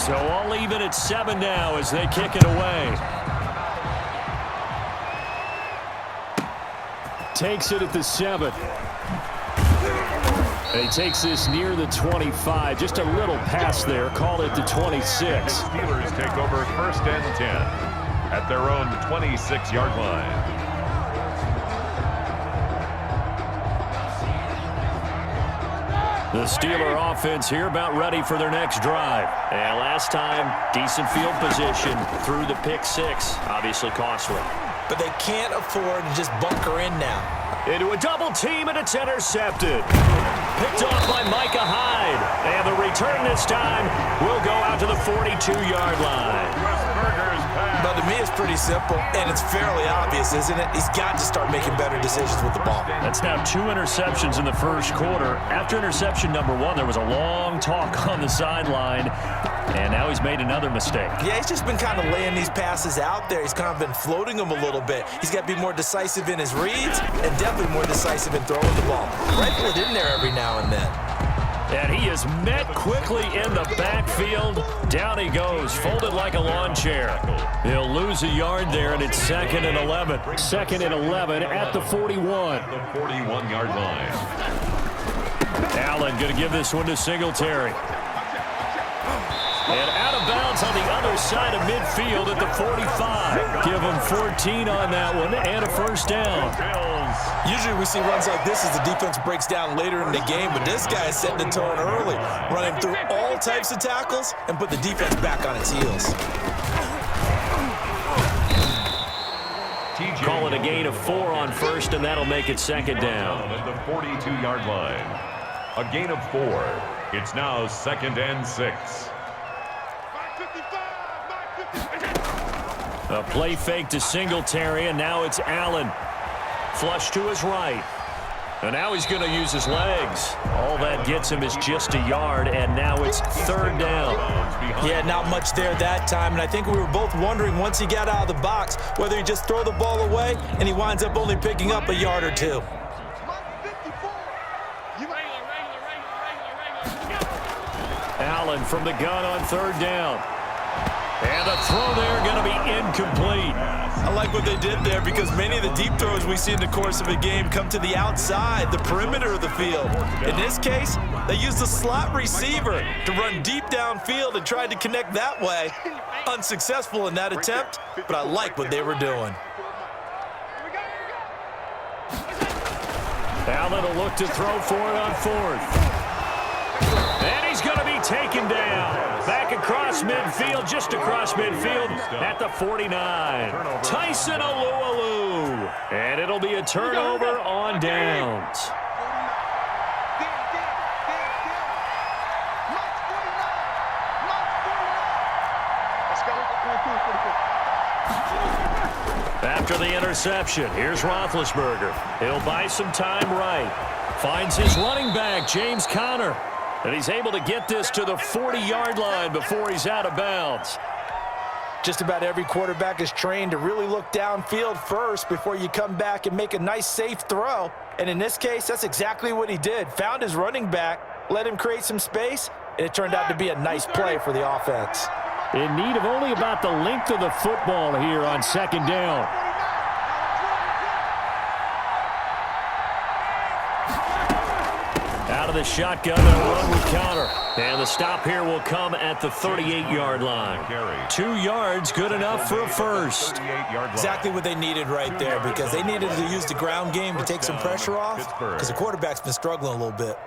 So all even at 7 now as they kick it away. Takes it at the 7. And he takes this near the 25. Just a little pass there. Call it the 26. Steelers take over 1st and 10 at their own 26-yard line. The Steeler offense here about ready for their next drive. And last time, decent field position through the pick 6. Obviously costly. But they can't afford to just bunker in now. Into a double team, and it's intercepted. Picked off by Micah Hyde. And the return this time will go out to the 42-yard line. But to me, it's pretty simple, and it's fairly obvious, isn't it? He's got to start making better decisions with the ball. That's now 2 interceptions in the first quarter. After interception number 1, there was a long talk on the sideline, and now he's made another mistake. Yeah, he's just been kind of laying these passes out there. He's kind of been floating them a little bit. He's got to be more decisive in his reads and definitely more decisive in throwing the ball. Rifle it in there every now and then. And he is met quickly in the backfield. Down he goes, folded like a lawn chair. He'll lose a yard there, and it's 2nd and 11. 2nd and 11 at the 41. The 41-yard line. Allen going to give this one to Singletary. And out of bounds on the other side of midfield at the 45. Give him 14 on that one and a first down. Usually we see runs like this as the defense breaks down later in the game, but this guy is setting the tone early, running through all types of tackles and put the defense back on its heels. Call it a gain of 4 on first, and that'll make it 2nd down. At the 42-yard line. A gain of 4. It's now 2nd and 6. A play fake to Singletary, and now it's Allen. Flush to his right. And now he's going to use his legs. All that gets him is just a yard, and now it's 3rd down. Yeah, not much there that time, and I think we were both wondering once he got out of the box whether he'd just throw the ball away, and he winds up only picking up a yard or 2. Allen from the gun on 3rd down. And the throw there going to be incomplete. I like what they did there because many of the deep throws we see in the course of a game come to the outside, the perimeter of the field. In this case, they used the slot receiver to run deep downfield and tried to connect that way. Unsuccessful in that attempt, but I like what they were doing. Allen will look to throw for it on 4th. And he's going to be taken down. Back across midfield, just across midfield at the 49. Tyson Alualu. And it'll be a turnover on downs. After the interception, here's Roethlisberger. He'll buy some time right. Finds his running back, James Conner. And he's able to get this to the 40-yard line before he's out of bounds. Just about every quarterback is trained to really look downfield first before you come back and make a nice, safe throw. And in this case, that's exactly what he did. Found his running back, let him create some space, and it turned out to be a nice play for the offense. In need of only about the length of the football here on 2nd down. Out of the shotgun, they'll run with Conner. And the stop here will come at the 38-yard line. 2 yards, good enough for a first. Exactly what they needed right there because they needed to use the ground game to take some pressure off because the quarterback's been struggling a little bit.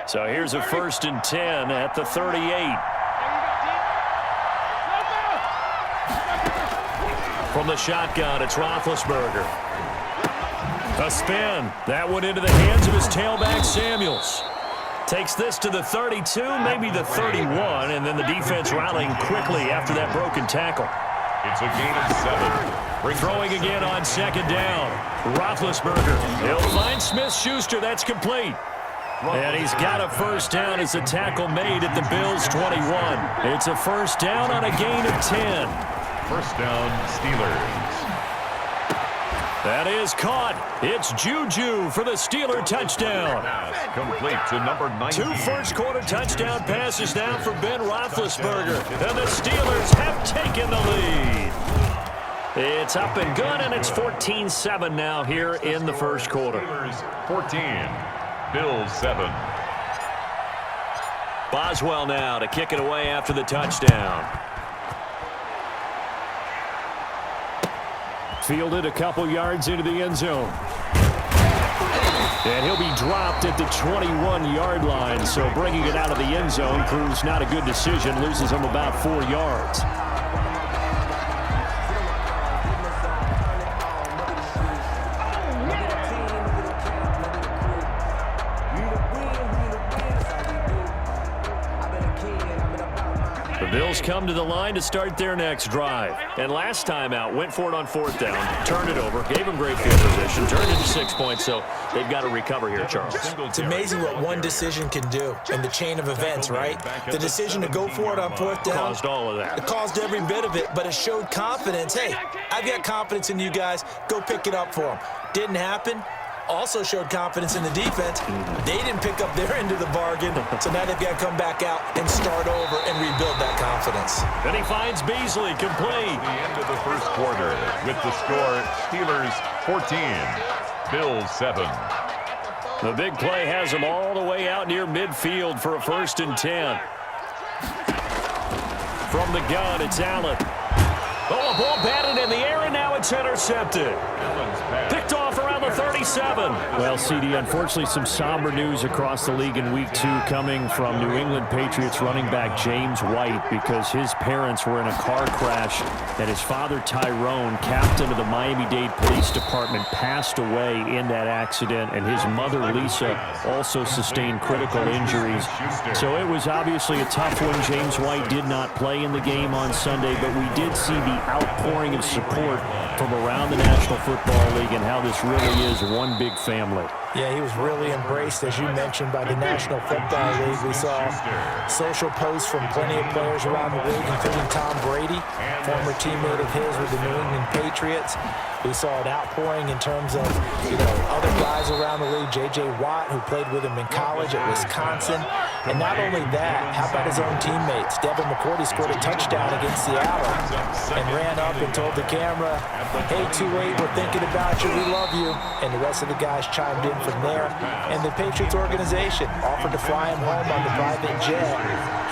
So here's a 1st and 10 at the 38. From the shotgun, it's Roethlisberger. A spin. That one into the hands of his tailback, Samuels. Takes this to the 32, maybe the 31, and then the defense rallying quickly after that broken tackle. It's a gain of 7. Throwing again on 2nd down. Roethlisberger. He'll find Smith-Schuster. That's complete. And he's got a first down as a tackle made at the Bills' 21. It's a first down on a gain of 10. First down, Steelers. That is caught. It's Juju for the Steeler touchdown. Pass complete to number 19. 2 first-quarter touchdown passes now for Ben Roethlisberger. And the Steelers have taken the lead. It's up and good, and it's 14-7 now here in the first quarter. Steelers 14, Bills 7. Boswell now to kick it away after the touchdown. Fielded a couple yards into the end zone. And he'll be dropped at the 21-yard line, so bringing it out of the end zone proves not a good decision, loses him about 4 yards. Bills come to the line to start their next drive. And last time out, went for it on 4th down, turned it over, gave them great field position, turned it to 6 points, so they've got to recover here, Charles. It's amazing what one decision can do in the chain of events, right? The decision to go for it on 4th down. Caused all of that. It caused every bit of it, but it showed confidence. Hey, I've got confidence in you guys. Go pick it up for them. Didn't happen. Also showed confidence in the defense. They didn't pick up their end of the bargain, so now they've got to come back out and start over and rebuild that confidence. Then he finds Beasley complete. The end of the first quarter with the score Steelers 14, Bills 7. The big play has him all the way out near midfield for a 1st and 10. From the gun, it's Allen. Oh, a ball batted in the air, and now it's intercepted. Picked off around the 37. Well, CD, unfortunately, some somber news across the league in Week 2 coming from New England Patriots running back James White because his parents were in a car crash and his father, Tyrone, captain of the Miami-Dade Police Department, passed away in that accident, and his mother, Lisa, also sustained critical injuries. So it was obviously a tough one. James White did not play in the game on Sunday, but we did see the outpouring of support from around the National Football League and how this really is one big family. Yeah, he was really embraced, as you mentioned, by the National Football League. We saw social posts from plenty of players around the league, including Tom Brady, former teammate of his with the New England Patriots. We saw an outpouring in terms of, other guys around the league. J.J. Watt, who played with him in college at Wisconsin. And not only that, how about his own teammates? Devin McCourty scored a touchdown against Seattle and ran up and told the camera, "Hey, 2-8, we're thinking about you. We love you." And the rest of the guys chimed in from there. And the Patriots organization offered to fly him home on the private jet.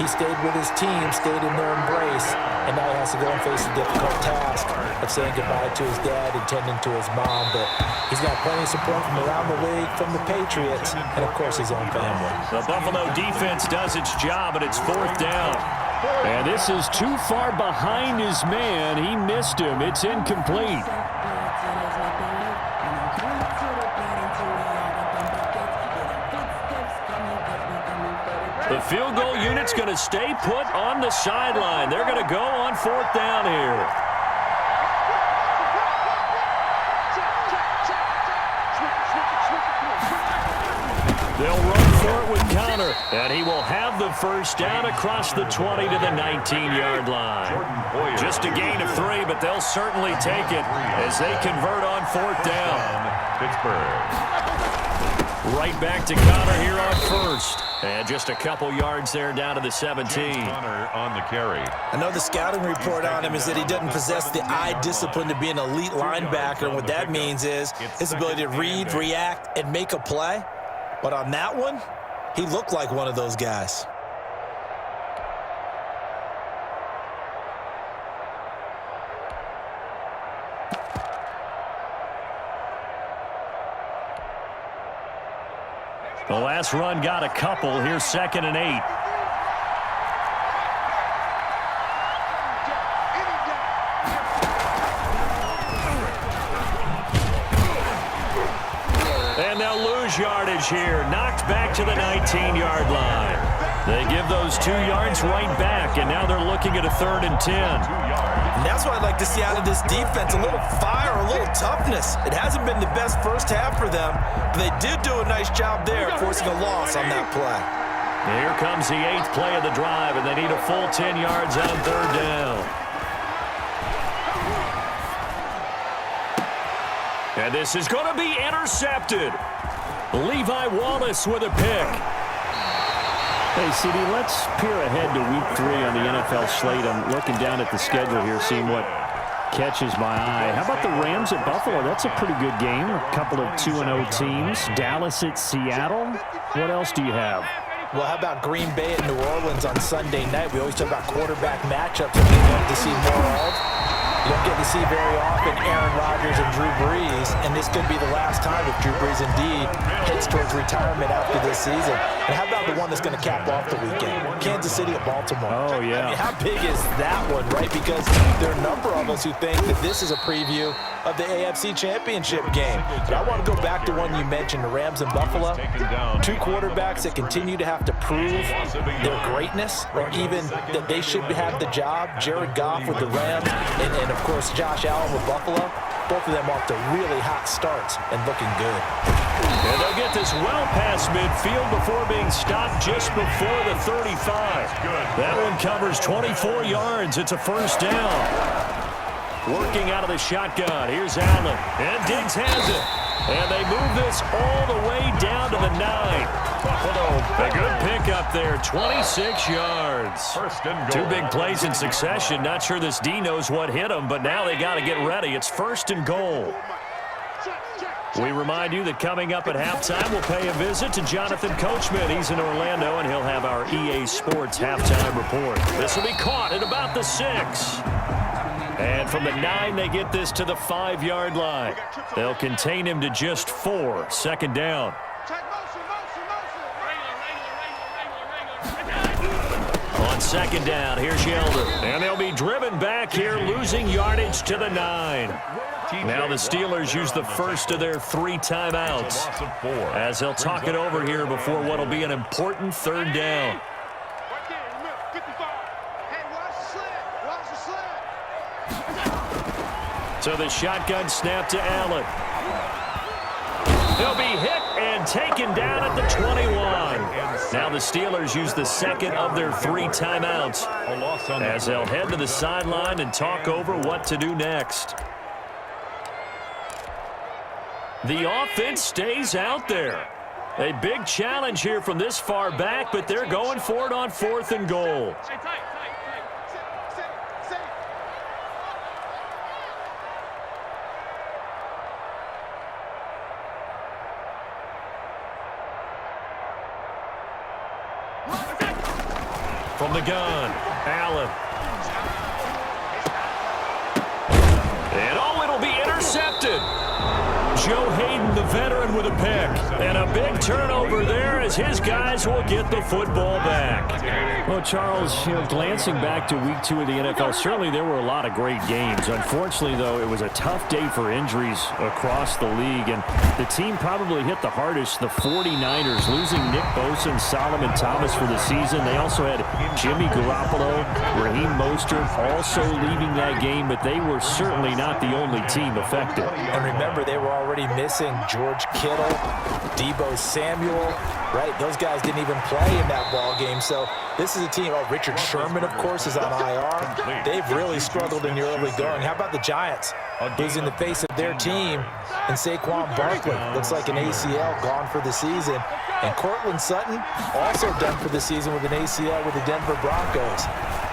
He stayed with his team, stayed in their embrace, and now he has to go and face the difficult task of saying goodbye to his dad and tending to his mom. But he's got plenty of support from around the league, from the Patriots, and of course his own family. The Buffalo defense does its job, and it's 4th down. And this is too far behind his man. He missed him. It's incomplete. The field goal unit's going to stay put on the sideline. They're going to go on 4th down here. They'll run for it with Connor, and he will have the 1st down across the 20 to the 19-yard line. Just a gain of 3, but they'll certainly take it as they convert on 4th down. Pittsburgh. Right back to Connor here on 1st. And just a couple yards there down to the 17. Connor on the carry. I know the scouting report on him is that he doesn't possess the eye discipline to be an elite linebacker. And what that means is his ability to read, react, and make a play. But on that one, he looked like one of those guys. The last run got a couple. Here's 2nd and 8. And they'll lose yardage here. Knocked back to the 19-yard line. They give those 2 yards right back, and now they're looking at a 3rd and 10. And that's what I'd like to see out of this defense, a little fire, a little toughness. It hasn't been the best first half for them, but they did do a nice job there, forcing a loss on that play. Here comes the 8th play of the drive, and they need a full 10 yards on 3rd down. And this is going to be intercepted. Levi Wallace with a pick. Hey, CD, let's peer ahead to Week 3 on the NFL slate. I'm looking down at the schedule here, seeing what catches my eye. How about the Rams at Buffalo? That's a pretty good game. A couple of 2-0 teams. Dallas at Seattle. What else do you have? Well, how about Green Bay at New Orleans on Sunday night? We always talk about quarterback matchups that we love to see more of. You don't get to see very often Aaron Rodgers and Drew Brees, and this could be the last time if Drew Brees indeed heads towards retirement after this season. And how about the one that's going to cap off the weekend? Kansas City at Baltimore. Oh, yeah. I mean, how big is that one, right? Because there are a number of us who think that this is a preview of the AFC Championship game. But I want to go back to one you mentioned, the Rams and Buffalo. Two quarterbacks that continue to have to prove their greatness, or even that they should have the job. Jared Goff with the Rams, and of course, Josh Allen with Buffalo. Both of them off to really hot starts and looking good. And they'll get this well past midfield before being stopped just before the 35. That one covers 24 yards. It's a first down. Working out of the shotgun. Here's Allen. And Diggs has it. And they move this all the way down to the 9. A good pickup there, 26 yards. Two big plays in succession. Not sure this D knows what hit him, but now they got to get ready. It's first and goal. We remind you that coming up at halftime, we'll pay a visit to Jonathan Coachman. He's in Orlando, and he'll have our EA Sports halftime report. This will be caught at about the 6. And from the 9, they get this to the 5-yard line. They'll contain him to just 4. Second down. On second down, here's Yeldon. And they'll be driven back here, losing yardage to the 9. Now the Steelers use the first of their 3 timeouts as they'll talk it over here before what will be an important third down. So the shotgun snap to Allen. He'll be hit and taken down at the 21. Now the Steelers use the second of their 3 timeouts as they'll head to the sideline and talk over what to do next. The offense stays out there. A big challenge here from this far back, but they're going for it on 4th and goal. From the gun, Allen. And oh, it'll be intercepted. Joe Hayden, the veteran, with a pick. And a big turnover there as his guys will get the football back. Well, Charles, glancing back to Week 2 of the NFL, certainly there were a lot of great games. Unfortunately, though, it was a tough day for injuries across the league. And the team probably hit the hardest, the 49ers, losing Nick Bosa and Solomon Thomas for the season. They also had Jimmy Garoppolo, Raheem Mostert also leaving that game, but they were certainly not the only team affected. And remember, they were already missing George Kittle, Deebo Samuel, right? Those guys didn't even play in that ball game. So this is a team. Oh, Richard Sherman, of course, is on IR. They've really struggled in the early going. How about the Giants? Losing the face of their team and Saquon Barkley. Looks like an ACL gone for the season. And Cortland Sutton also done for the season with an ACL with the Denver Broncos.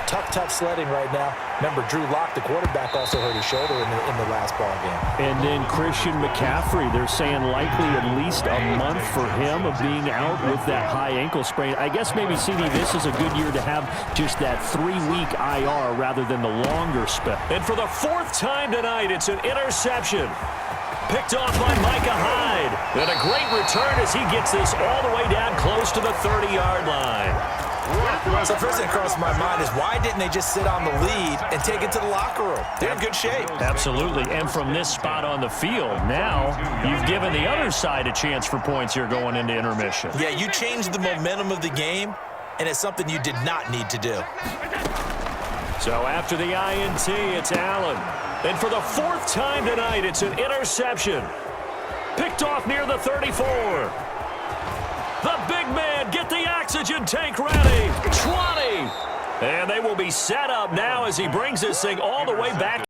Tough sledding right now. Remember, Drew Lock, the quarterback, also hurt his shoulder in the last ball game. And then Christian McCaffrey, they're saying likely at least a month for him of being out with that high ankle sprain. I guess maybe, CD, this is a good year to have just that 3-week IR rather than the longer spell. And for the 4th time tonight, it's an interception. Picked off by Micah Hyde. And a great return as he gets this all the way down close to the 30-yard line. So first thing that crossed my mind is why didn't they just sit on the lead and take it to the locker room? They're in good shape. Absolutely. And from this spot on the field, now you've given the other side a chance for points here going into intermission. Yeah, you changed the momentum of the game, and it's something you did not need to do. So after the INT, it's Allen. And for the 4th time tonight, it's an interception. Picked off near the 34. The big man, get the oxygen tank ready. 20. And they will be set up now as he brings this thing all the way back